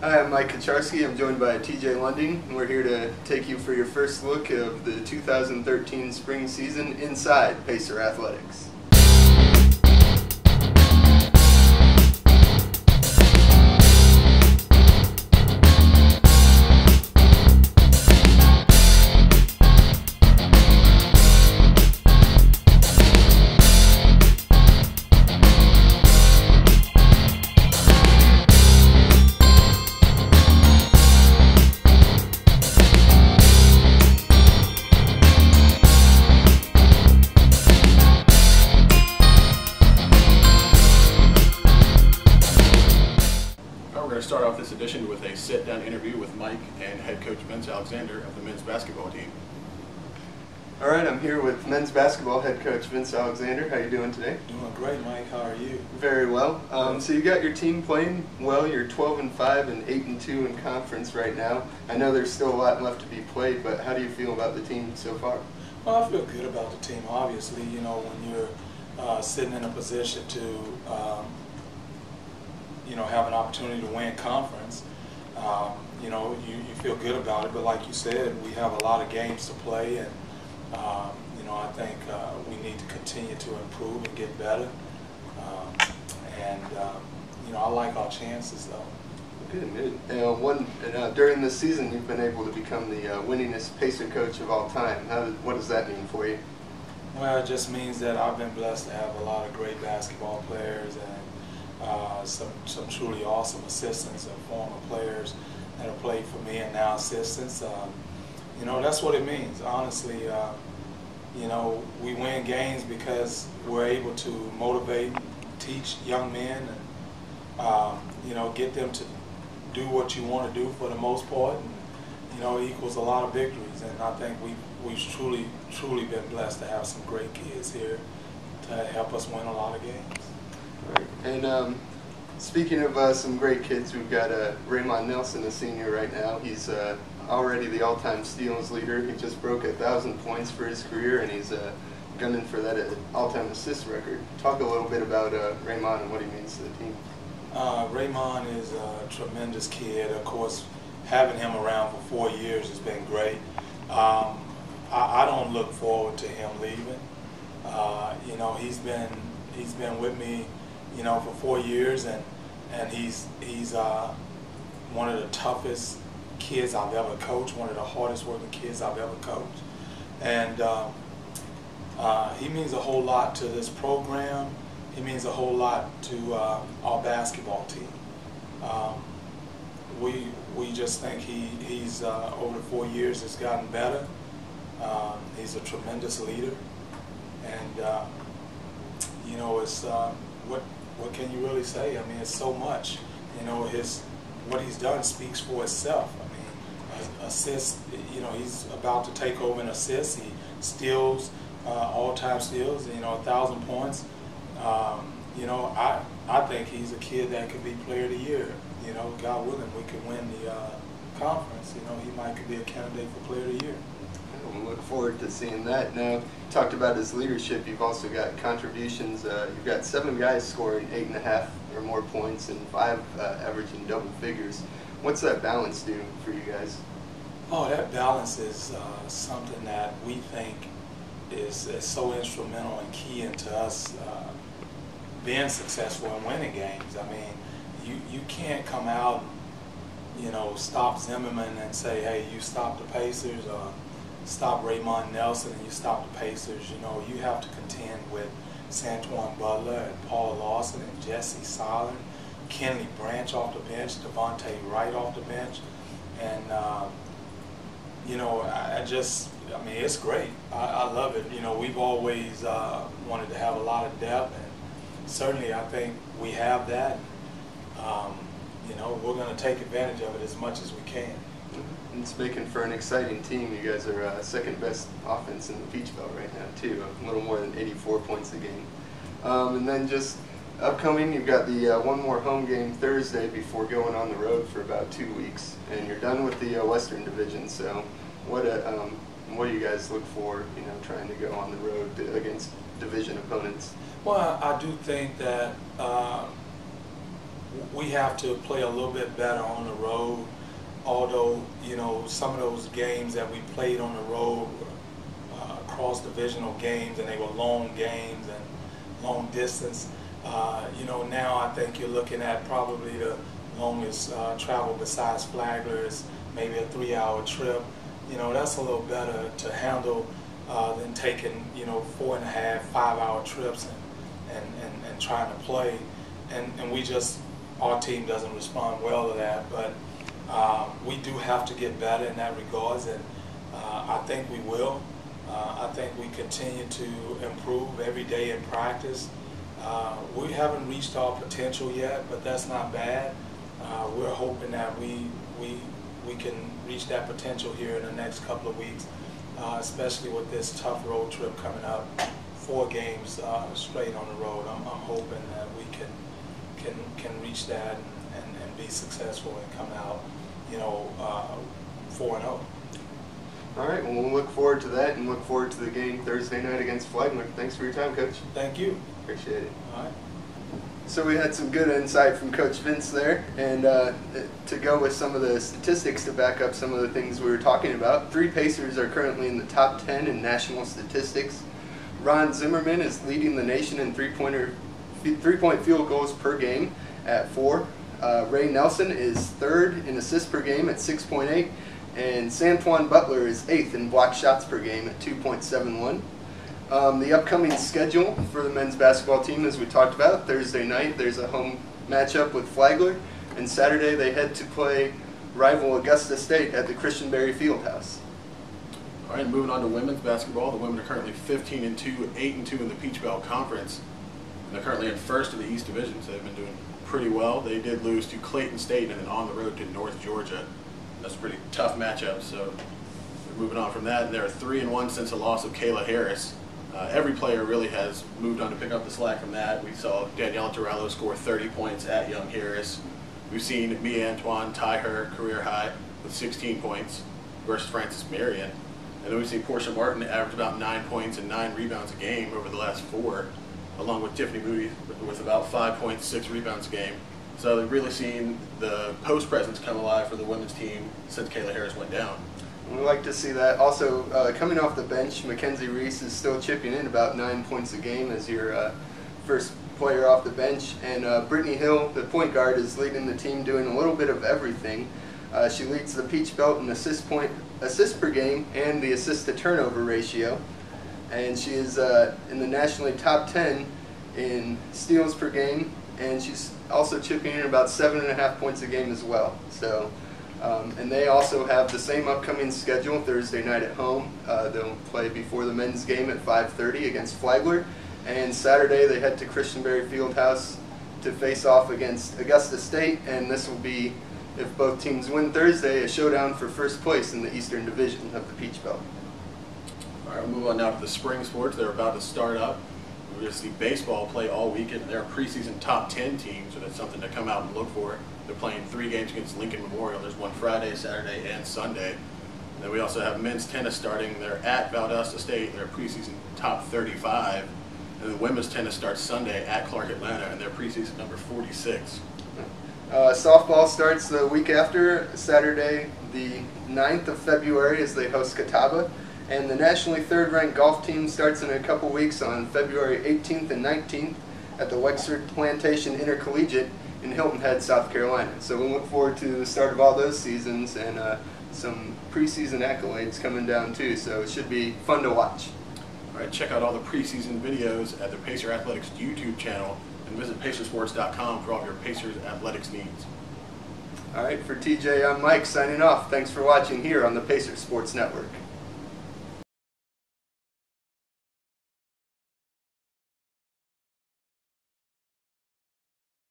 Hi, I'm Mike Kucharski. I'm joined by TJ Lundeen, and we're here to take you for your first look of the 2013 spring season inside Pacer Athletics. We're going to start off this edition with a sit-down interview with Mike and head coach Vince Alexander of the men's basketball team. All right, I'm here with men's basketball head coach Vince Alexander. How are you doing today? Doing great, Mike. How are you? Very well. So you got your team playing well. You're 12-5 and 8-2 in conference right now. I know there's still a lot left to be played, but how do you feel about the team so far? Well, I feel good about the team. Obviously, you know, when you're sitting in a position to have an opportunity to win conference, you feel good about it. But like you said, we have a lot of games to play, and I think we need to continue to improve and get better. I like our chances, though. Good. During this season, you've been able to become the winningest Pacer coach of all time. What does that mean for you? Well, it just means that I've been blessed to have a lot of great basketball players and some truly awesome assistants and former players that have played for me and now assistants. That's what it means. Honestly, we win games because we're able to motivate, teach young men, and get them to do what you want to do for the most part. And, it equals a lot of victories. And I think we've truly been blessed to have some great kids here to help us win a lot of games. Right. And speaking of some great kids, we've got Raymond Nelson, a senior right now. He's already the all-time steals leader. He just broke 1,000 points for his career, and he's gunning for that all-time assist record. Talk a little bit about Raymond and what he means to the team. Raymond is a tremendous kid. Of course, having him around for 4 years has been great. I don't look forward to him leaving. He's been with me, for 4 years, and he's one of the toughest kids I've ever coached, one of the hardest working kids I've ever coached. And he means a whole lot to this program. He means a whole lot to our basketball team. We just think he's over the 4 years has gotten better. He's a tremendous leader, and it's what can you really say? I mean, it's so much. What he's done speaks for itself. I mean, assists. He's about to take over an assist. He steals, all-time steals. 1,000 points. I think he's a kid that could be Player of the Year. God willing, we could win the conference. He could be a candidate for Player of the Year. We look forward to seeing that. Now, you talked about his leadership. You've also got contributions. You've got 7 guys scoring 8.5 or more points and 5 averaging double figures. What's that balance do for you guys? Oh, that balance is something that we think is so instrumental and key into us being successful and winning games. I mean, you can't come out, stop Zimmerman and say, hey, you stop the Pacers, or stop Raymond Nelson and you stop the Pacers. You have to contend with Santuan Butler and Paul Lawson and Jesse Solin, Kenley Branch off the bench, Devontae Wright off the bench, and it's great. I love it. We've always wanted to have a lot of depth, and certainly I think we have that. We're going to take advantage of it as much as we can. It's making for an exciting team. You guys are second best offense in the Peach Belt right now, too. A little more than 84 points a game. And then just upcoming, you've got the one more home game Thursday before going on the road for about 2 weeks, and you're done with the Western Division. So, what do you guys look for? Trying to go on the road against division opponents. Well, I do think that we have to play a little bit better on the road. Although, you know, some of those games that we played on the road were cross-divisional games, and they were long games and long distance. You know, now I think you're looking at probably the longest travel besides Flagler is maybe a 3-hour trip. You know, that's a little better to handle than taking, you know, 4.5, 5-hour trips and trying to play. And we just, our team doesn't respond well to that. But we do have to get better in that regards, and I think we will. I think we continue to improve every day in practice. We haven't reached our potential yet, but that's not bad. We're hoping that we can reach that potential here in the next couple of weeks, especially with this tough road trip coming up, 4 games straight on the road. I'm hoping that we can reach that and be successful and come out, you know, 4-0. All right, well, we'll look forward to that and look forward to the game Thursday night against Flagler. Thanks for your time, Coach. Thank you. Appreciate it. All right. So we had some good insight from Coach Vince there, and to go with some of the statistics to back up some of the things we were talking about, 3 Pacers are currently in the top 10 in national statistics. Ron Zimmerman is leading the nation in three-point field goals per game at 4. Ray Nelson is 3rd in assists per game at 6.8, and Santuan Butler is 8th in block shots per game at 2.71. The upcoming schedule for the men's basketball team, as we talked about, Thursday night there's a home matchup with Flagler, and Saturday they head to play rival Augusta State at the Christian-Berry Fieldhouse. All right, moving on to women's basketball. The women are currently 15-2, 8-2 in the Peach Belt Conference. And they're currently in 1st in the East Division, so they've been doing pretty well. They did lose to Clayton State and then on the road to North Georgia. That's a pretty tough matchup, so they're moving on from that. And they're 3-1 since the loss of Kayla Harris. Every player really has moved on to pick up the slack from that. We saw Daniela Torello score 30 points at Young Harris. We've seen Mia Antoine tie her career high with 16 points versus Frances Marion. And then we've seen Portia Martin average about 9 points and 9 rebounds a game over the last 4, along with Tiffany Moody with about 5 points, 6 rebounds a game. So they've really seen the post presence come alive for the women's team since Kayla Harris went down. We like to see that. Also, coming off the bench, Mackenzie Reese is still chipping in about 9 points a game as your first player off the bench. And Brittany Hill, the point guard, is leading the team doing a little bit of everything. She leads the Peach Belt in assists per game and the assist to turnover ratio. And she is in the nationally top 10 in steals per game, and she's also chipping in about 7.5 points a game as well. So. And they also have the same upcoming schedule Thursday night at home. They'll play before the men's game at 5:30 against Flagler. And Saturday they head to Christian-Berry Fieldhouse to face off against Augusta State. And this will be, if both teams win Thursday, a showdown for first place in the Eastern Division of the Peach Belt. All right, we'll move on now to the spring sports. They're about to start up. We're going to see baseball play all weekend. They're a preseason top 10 team, so that's something to come out and look for. They're playing 3 games against Lincoln Memorial. There's one Friday, Saturday, and Sunday. And then we also have men's tennis starting. They're at Valdosta State. They're preseason top 35. And then women's tennis starts Sunday at Clark Atlanta, and they're preseason number 46. Softball starts the week after, Saturday the 9th of February, as they host Catawba. And the nationally 3rd-ranked golf team starts in a couple weeks on February 18th and 19th at the Wexford Plantation Intercollegiate in Hilton Head, South Carolina. So we look forward to the start of all those seasons and some preseason accolades coming down too. So it should be fun to watch. All right, check out all the preseason videos at the Pacer Athletics YouTube channel and visit Pacersports.com for all of your Pacers athletics needs. All right, for TJ, I'm Mike signing off. Thanks for watching here on the Pacer Sports Network.